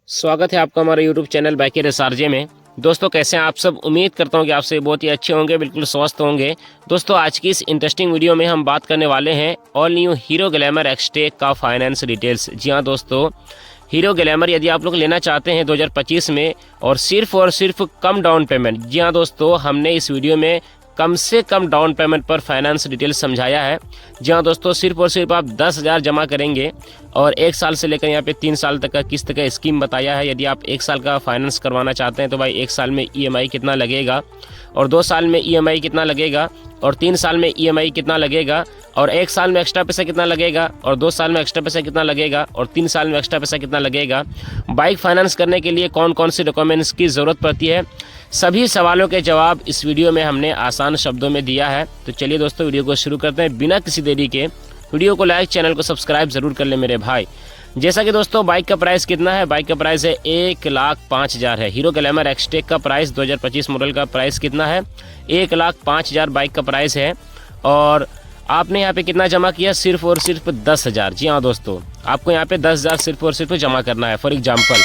स्वागत है आपका हमारे YouTube चैनल बाइकर एसआरजे में। दोस्तों कैसे हैं आप सब। उम्मीद करता हूं कि आप से बहुत ही अच्छे होंगे, बिल्कुल स्वस्थ होंगे। दोस्तों आज की इस इंटरेस्टिंग वीडियो में हम बात करने वाले हैं all new hero glamour XTEC का फाइनेंस डिटेल्स। जी हाँ दोस्तों, हीरो ग्लैमर यदि आप लोग लेना चाहते हैं 2025 में और सिर्फ कम डाउन पेमेंट। जी हाँ दोस्तों, हमने इस वीडियो में कम से कम डाउन पेमेंट पर फाइनेंस डिटेल्स समझाया है। जी हाँ दोस्तों, सिर्फ और सिर्फ आप 10,000 जमा करेंगे और 1 साल से लेकर यहाँ पे 3 साल तक का किस्त का स्कीम बताया है। यदि आप 1 साल का फाइनेंस करवाना चाहते हैं तो भाई 1 साल में EMI कितना लगेगा और 2 साल में EMI कितना लगेगा और 3 साल में EMI कितना लगेगा और 1 साल में एक्स्ट्रा पैसा कितना लगेगा और 2 साल में एक्स्ट्रा पैसा कितना लगेगा और 3 साल में एक्स्ट्रा पैसा कितना लगेगा। बाइक फाइनेंस करने के लिए कौन कौन से डॉक्यूमेंट्स की ज़रूरत पड़ती है, सभी सवालों के जवाब इस वीडियो में हमने आसान शब्दों में दिया है। तो चलिए दोस्तों वीडियो को शुरू करते हैं बिना किसी देरी के। वीडियो को लाइक, चैनल को सब्सक्राइब जरूर कर ले मेरे भाई। जैसा कि दोस्तों बाइक का प्राइस कितना है, बाइक का प्राइस है 1,05,000 है। हीरो ग्लैमर एक्सटेक का प्राइस 2025 मॉडल का प्राइस कितना है, 1,05,000 बाइक का प्राइस है। और आपने यहाँ पे कितना जमा किया, सिर्फ और सिर्फ 10,000। जी हाँ दोस्तों, आपको यहाँ पे 10,000 सिर्फ और सिर्फ जमा करना है फॉर एग्जाम्पल।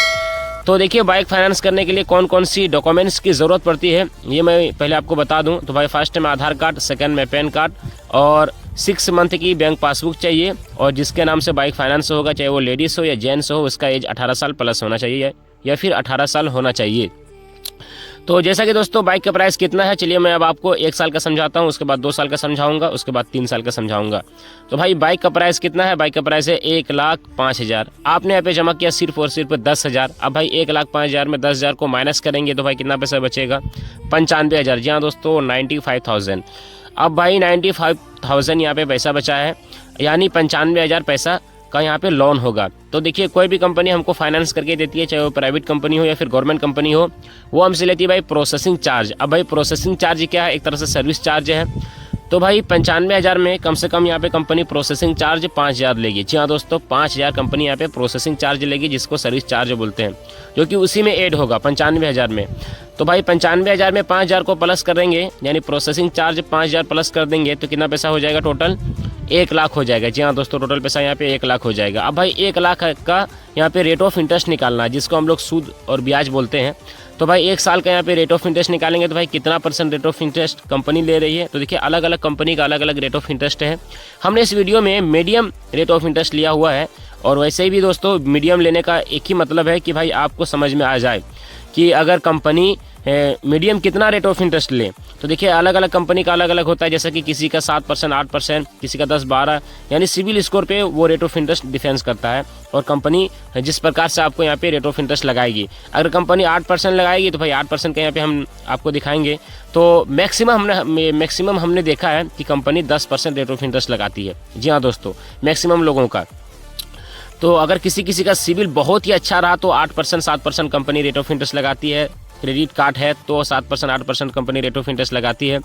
तो देखिए बाइक फाइनेंस करने के लिए कौन कौन सी डॉक्यूमेंट्स की ज़रूरत पड़ती है ये मैं पहले आपको बता दूं। तो भाई फर्स्ट में आधार कार्ड, सेकंड में पैन कार्ड और 6 मंथ की बैंक पासबुक चाहिए। और जिसके नाम से बाइक फाइनेंस होगा, चाहे वो लेडीज़ हो या जेंट्स हो, उसका एज 18 साल प्लस होना चाहिए या फिर 18 साल होना चाहिए। तो जैसा कि दोस्तों बाइक का प्राइस कितना है, चलिए मैं अब आपको 1 साल का समझाता हूँ, उसके बाद 2 साल का समझाऊंगा, उसके बाद 3 साल का समझाऊंगा। तो भाई बाइक का प्राइस कितना है, बाइक का प्राइस है 1,05,000। आपने यहाँ पे जमा किया सिर्फ और सिर्फ 10,000। अब भाई 1,05,000 में 10,000 को माइनस करेंगे तो भाई कितना पैसा बचेगा, 95,000। जी हाँ दोस्तों, 95,000। अब भाई 95,000 यहाँ पे पैसा बचा है, यानी 95,000 पैसा का यहाँ पे लोन होगा। तो देखिए कोई भी कंपनी हमको फाइनेंस करके देती है, चाहे वो प्राइवेट कंपनी हो या फिर गवर्नमेंट कंपनी हो, वो हमसे लेती है भाई प्रोसेसिंग चार्ज। अब भाई प्रोसेसिंग चार्ज क्या है, एक तरह से सर्विस चार्ज है। तो भाई 95,000 में कम से कम यहाँ पे कंपनी प्रोसेसिंग चार्ज 5,000 लेगी। जी हाँ दोस्तों, 5,000 कंपनी यहाँ पे प्रोसेसिंग चार्ज लेगी, जिसको सर्विस चार्ज बोलते हैं, जो कि उसी में ऐड होगा 95,000 में। तो भाई 95,000 में 5,000 को प्लस कर देंगे, यानी प्रोसेसिंग चार्ज 5,000 प्लस कर देंगे तो कितना पैसा हो जाएगा, टोटल 1 लाख हो जाएगा। जी हाँ दोस्तों, टोटल पैसा यहाँ पे 1 लाख हो जाएगा। अब भाई 1 लाख का यहाँ पे रेट ऑफ इंटरेस्ट निकालना है, जिसको हम लोग सूद और ब्याज बोलते हैं। तो भाई 1 साल का यहाँ पे रेट ऑफ इंटरेस्ट निकालेंगे तो भाई कितना % रेट ऑफ इंटरेस्ट कंपनी ले रही है। तो देखिए अलग अलग कंपनी का अलग अलग रेट ऑफ इंटरेस्ट है। हमने इस वीडियो में मीडियम रेट ऑफ इंटरेस्ट लिया हुआ है। और वैसे भी दोस्तों मीडियम लेने का एक ही मतलब है कि भाई आपको समझ में आ जाए कि अगर कंपनी मीडियम कितना रेट ऑफ इंटरेस्ट ले। तो देखिए अलग अलग कंपनी का अलग अलग होता है, जैसे कि किसी का 7%, 8%, किसी का 10-12, यानी सिविल स्कोर पे वो रेट ऑफ इंटरेस्ट डिफेंस करता है। और कंपनी जिस प्रकार से आपको यहाँ पे रेट ऑफ इंटरेस्ट लगाएगी, अगर कंपनी 8% लगाएगी तो भाई 8% का यहाँ पे हम आपको दिखाएंगे। तो मैक्सिमम हमने देखा है कि कंपनी 10% रेट ऑफ इंटरेस्ट लगाती है। जी हाँ दोस्तों, मैक्सिमम लोगों का। तो अगर किसी का सिविल बहुत ही अच्छा रहा तो 8%, 7% कंपनी रेट ऑफ इंटरेस्ट लगाती है। क्रेडिट कार्ड है तो 7%, 8% कंपनी रेट ऑफ इंटरेस्ट लगाती है।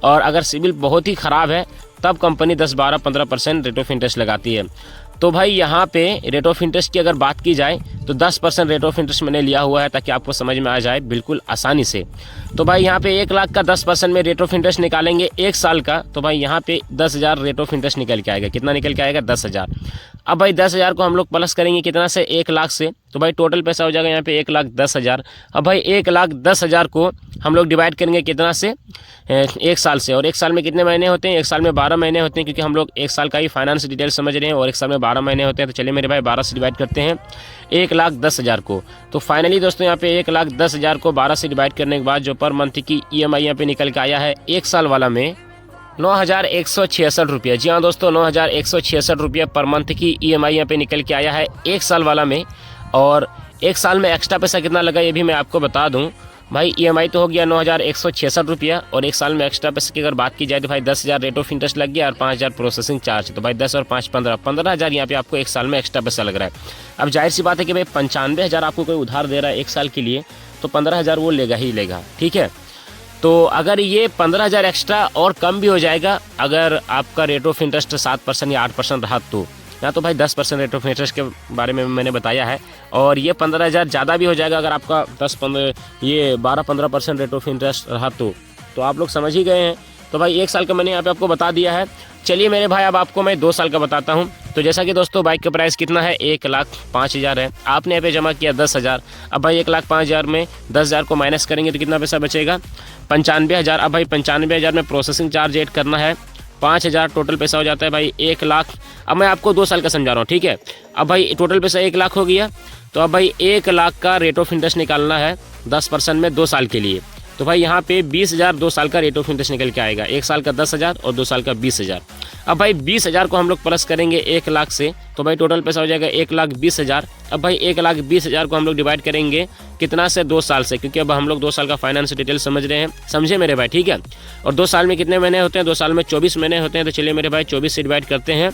और अगर सिविल बहुत ही ख़राब है तब कंपनी 10, 12, 15% रेट ऑफ इंटरेस्ट लगाती है। तो भाई यहाँ पे रेट ऑफ इंटरेस्ट की अगर बात की जाए तो 10% रेट ऑफ इंटरेस्ट मैंने लिया हुआ है ताकि आपको समझ में आ जाए बिल्कुल आसानी से। तो भाई यहाँ पे 1 लाख का 10% में रेट ऑफ इंटरेस्ट निकालेंगे 1 साल का, तो भाई यहाँ पे 10,000 रेट ऑफ इंटरेस्ट निकल के आएगा। कितना निकल के आएगा, 10,000। अब भाई 10,000 को हम लोग प्लस करेंगे कितना से, 1 लाख से, तो भाई टोटल पैसा हो जाएगा यहाँ पे 1,10,000। अब भाई 1,10,000 को हम लोग डिवाइड करेंगे कितना से, 1 साल से। और 1 साल में कितने महीने होते हैं, 1 साल में 12 महीने होते हैं, क्योंकि हम लोग 1 साल का ही फाइनेंस डिटेल समझ रहे हैं और 1 साल में 12 महीने होते हैं। तो चलिए मेरे भाई 12 से डिवाइड करते हैं 1,10,000 को। तो फाइनली दोस्तों यहाँ पे 1,10,000 को 12 से डिवाइड करने के बाद जो पर मंथ की EMI यहाँ पे निकल के आया है 1 साल वाला में 9,166 रुपये। जी हाँ दोस्तों, 9,166 रुपये पर मंथ की EMI यहाँ पे निकल के आया है 1 साल वाला में। और 1 साल में एक्स्ट्रा पैसा कितना लगा ये भी मैं आपको बता दूं। भाई EMI तो हो गया 9,166 रुपया और 1 साल में एक्स्ट्रा पैसे की अगर बात की जाए तो भाई 10,000 रेट ऑफ इंटरेस्ट लग गया और 5,000 प्रोसेसिंग चार्ज। तो भाई 10 और 5 15,000 यहाँ पे आपको 1 साल में एक्स्ट्रा पैसा लग रहा है। अब जाहिर सी बात है कि भाई 95,000 आपको कोई उधार दे रहा है 1 साल के लिए, तो 15,000 वो लेगा ही लेगा, ठीक है। तो अगर ये 15,000 एक्स्ट्रा और कम भी हो जाएगा अगर आपका रेट ऑफ इंटरेस्ट 7% या 8% रहा तो, या तो भाई 10% रेट ऑफ इंटरेस्ट के बारे में मैंने बताया है। और ये 15,000 ज़्यादा भी हो जाएगा अगर आपका 12-15% रेट ऑफ इंटरेस्ट रहा तो आप लोग समझ ही गए हैं। तो भाई 1 साल का मैंने यहाँ पे आपको बता दिया है। चलिए मेरे भाई अब आपको मैं 2 साल का बताता हूँ। तो जैसा कि दोस्तों बाइक का प्राइस कितना है, 1,05,000 है। आपने यहाँ पे जमा किया 10,000। अब भाई 1,05,000 में 10,000 को माइनस करेंगे तो कितना पैसा बचेगा, 95,000। अब भाई 95,000 में प्रोसेसिंग चार्ज ऐड करना है, 5,000 टोटल पैसा हो जाता है भाई 1,00,000। अब मैं आपको 2 साल का समझा रहा हूँ, ठीक है। अब भाई टोटल पैसा 1,00,000 हो गया, तो अब भाई 1,00,000 का रेट ऑफ इंटरेस्ट निकालना है 10% में 2 साल के लिए। तो भाई यहाँ पे 20,000 2 साल का रेट ऑफ इंटरेस्ट निकल के आएगा, 1 साल का 10,000 और 2 साल का 20,000। अब भाई 20,000 को हम लोग प्लस करेंगे 1,00,000 से, तो भाई टोटल पैसा हो जाएगा 1,20,000। अब भाई 1,20,000 को हम लोग डिवाइड करेंगे कितना से, 2 साल से, क्योंकि अब हम लोग 2 साल का फाइनेंस डिटेल समझ रहे हैं, समझे मेरे भाई, ठीक है। और 2 साल में कितने महीने होते हैं, 2 साल में 24 महीने होते हैं। तो चलिए मेरे भाई 24 से डिवाइड करते हैं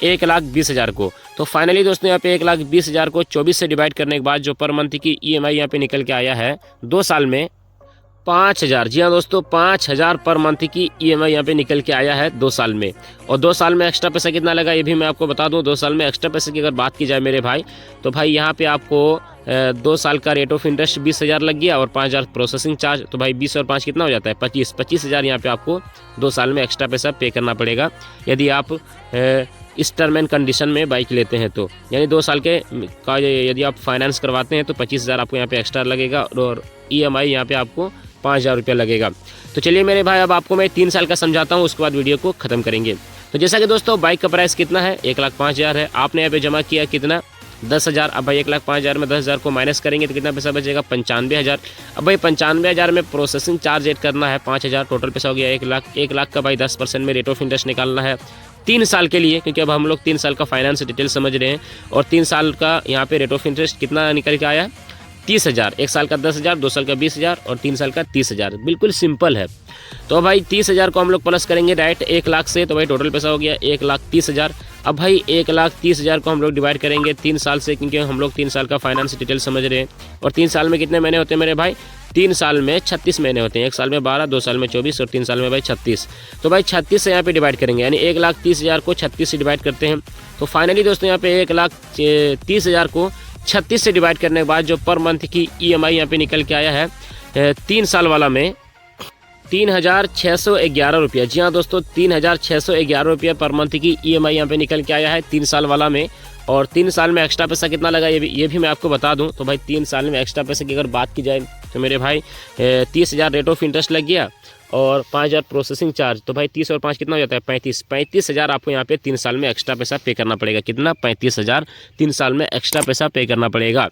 1,20,000 को। तो फाइनली दोस्तों यहाँ पे 1,20,000 को 24 से डिवाइड करने के बाद जो पर मंथ की EMI यहाँ पे निकल के आया है 2 साल में 5,000। जी हाँ दोस्तों, 5,000 पर मंथ की EMI यहाँ पे निकल के आया है 2 साल में। और 2 साल में एक्स्ट्रा पैसा कितना लगा ये भी मैं आपको बता दूं। 2 साल में एक्स्ट्रा पैसे की अगर बात की जाए मेरे भाई, तो भाई यहाँ पे आपको 2 साल का रेट ऑफ इंटरेस्ट 20,000 लग गया और 5,000 प्रोसेसिंग चार्ज। तो भाई 20 और 5 कितना हो जाता है, 25,000 यहाँ पे आपको 2 साल में एक्स्ट्रा पैसा पे करना पड़ेगा यदि आप इस टर्म एंड कंडीशन में बाइक लेते हैं तो। यानी 2 साल के का यदि आप फाइनेंस करवाते हैं तो 25,000 आपको यहाँ पे एक्स्ट्रा लगेगा और EMI यहाँ पे आपको 5,000 रुपया लगेगा। तो चलिए मेरे भाई अब आपको मैं 3 साल का समझाता हूँ, उसके बाद वीडियो को ख़त्म करेंगे। तो जैसा कि दोस्तों बाइक का प्राइस कितना है, 1,05,000 है। आपने यहाँ पे जमा किया कितना, 10,000। अब भाई 1,05,000 में 10,000 को माइनस करेंगे तो कितना पैसा बचेगा, 95,000। अब भाई 95,000 में प्रोसेसिंग चार्ज ऐड करना है 5,000, टोटल पैसा हो गया 1,00,000। 1,00,000 का भाई 10% में रेट ऑफ इंटरेस्ट निकालना है 3 साल के लिए, क्योंकि अब हम लोग 3 साल का फाइनेंस डिटेल समझ रहे हैं। और 3 साल का यहाँ पे रेट ऑफ इंटरेस्ट कितना निकल के आया, 30,000। 1 साल का 10,000, 2 साल का 20,000 और 3 साल का 30,000। बिल्कुल सिंपल है। तो भाई 30,000 को हम लोग प्लस करेंगे डायरेक्ट 1,00,000 से, तो भाई टोटल पैसा हो गया 1,30,000। अब भाई 1,30,000 को हम लोग डिवाइड करेंगे 3 साल से, क्योंकि हम लोग 3 साल का फाइनेंस डिटेल समझ रहे हैं। और 3 साल में कितने महीने होते हैं मेरे भाई, 3 साल में 36 महीने होते हैं। 1 साल में 12, 2 साल में 24 और 3 साल में भाई 36। तो भाई 36 से यहाँ पे डिवाइड करेंगे, यानी 1,30,000 को 36 से डिवाइड करते हैं। तो फाइनली दोस्तों यहाँ पे 1,30,000 को 36 से डिवाइड करने के बाद जो पर मंथ की EMI यहाँ पे निकल के आया है 3 साल वाला में 3,611 रुपया। जी हाँ दोस्तों, 3,611 रुपया पर मंथ की EMI यहाँ पे निकल के आया है 3 साल वाला में। और 3 साल में एक्स्ट्रा पैसा कितना लगा ये भी मैं आपको बता दूं। तो भाई 3 साल में एक्स्ट्रा पैसे की अगर बात की जाए तो मेरे भाई 30,000 रेट ऑफ इंटरेस्ट लग गया और 5,000 प्रोसेसिंग चार्ज। तो भाई 30 और 5 कितना हो जाता है, 35,000 आपको यहाँ पे 3 साल में एक्स्ट्रा पैसा पे करना पड़ेगा। कितना, 35,000 3 साल में एक्स्ट्रा पैसा पे करना पड़ेगा।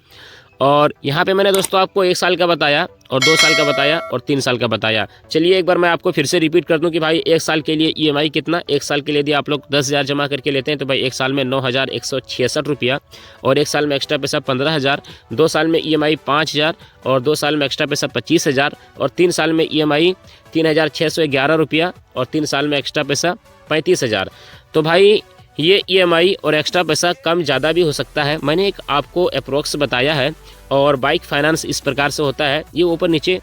और यहाँ पे मैंने दोस्तों आपको 1 साल का बताया और 2 साल का बताया और 3 साल का बताया। चलिए एक बार मैं आपको फिर से रिपीट कर दूं कि भाई 1 साल के लिए EMI कितना, 1 साल के लिए यदि आप लोग 10,000 जमा करके लेते हैं तो भाई 1 साल में 9,166 रुपया और 1 साल में एक्स्ट्रा पैसा 15,000, 2 साल में EMI 5,000 और 2 साल में एक्स्ट्रा पैसा 25,000 और 3 साल में EMI 3,611 रुपया और 3 साल में एक्स्ट्रा पैसा 35,000। तो भाई ये EMI और एक्स्ट्रा पैसा कम ज़्यादा भी हो सकता है। मैंने एक आपको अप्रोक्स बताया है और बाइक फाइनेंस इस प्रकार से होता है, ये ऊपर नीचे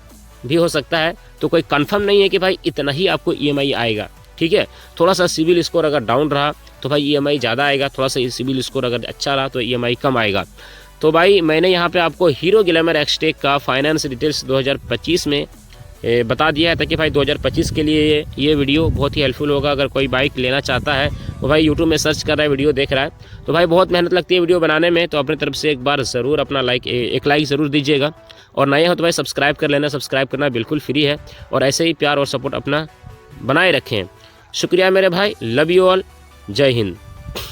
भी हो सकता है। तो कोई कंफर्म नहीं है कि भाई इतना ही आपको EMI आएगा, ठीक है। थोड़ा सा सिविल स्कोर अगर डाउन रहा तो भाई EMI ज़्यादा आएगा, थोड़ा सा सिविल स्कोर अगर अच्छा रहा तो EMI कम आएगा। तो भाई मैंने यहाँ पे आपको हीरो ग्लैमर एक्सटेक का फाइनेंस डिटेल्स 2025 में बता दिया है, ताकि भाई 2025 के लिए ये वीडियो बहुत ही हेल्पफुल होगा। अगर कोई बाइक लेना चाहता है तो भाई यूट्यूब में सर्च कर रहा है, वीडियो देख रहा है, तो भाई बहुत मेहनत लगती है वीडियो बनाने में। तो अपनी तरफ से एक बार ज़रूर अपना एक लाइक ज़रूर दीजिएगा और नए हो तो भाई सब्सक्राइब कर लेना। सब्सक्राइब करना बिल्कुल फ्री है और ऐसे ही प्यार और सपोर्ट अपना बनाए रखें। शुक्रिया मेरे भाई, लव यू ऑल, जय हिंद।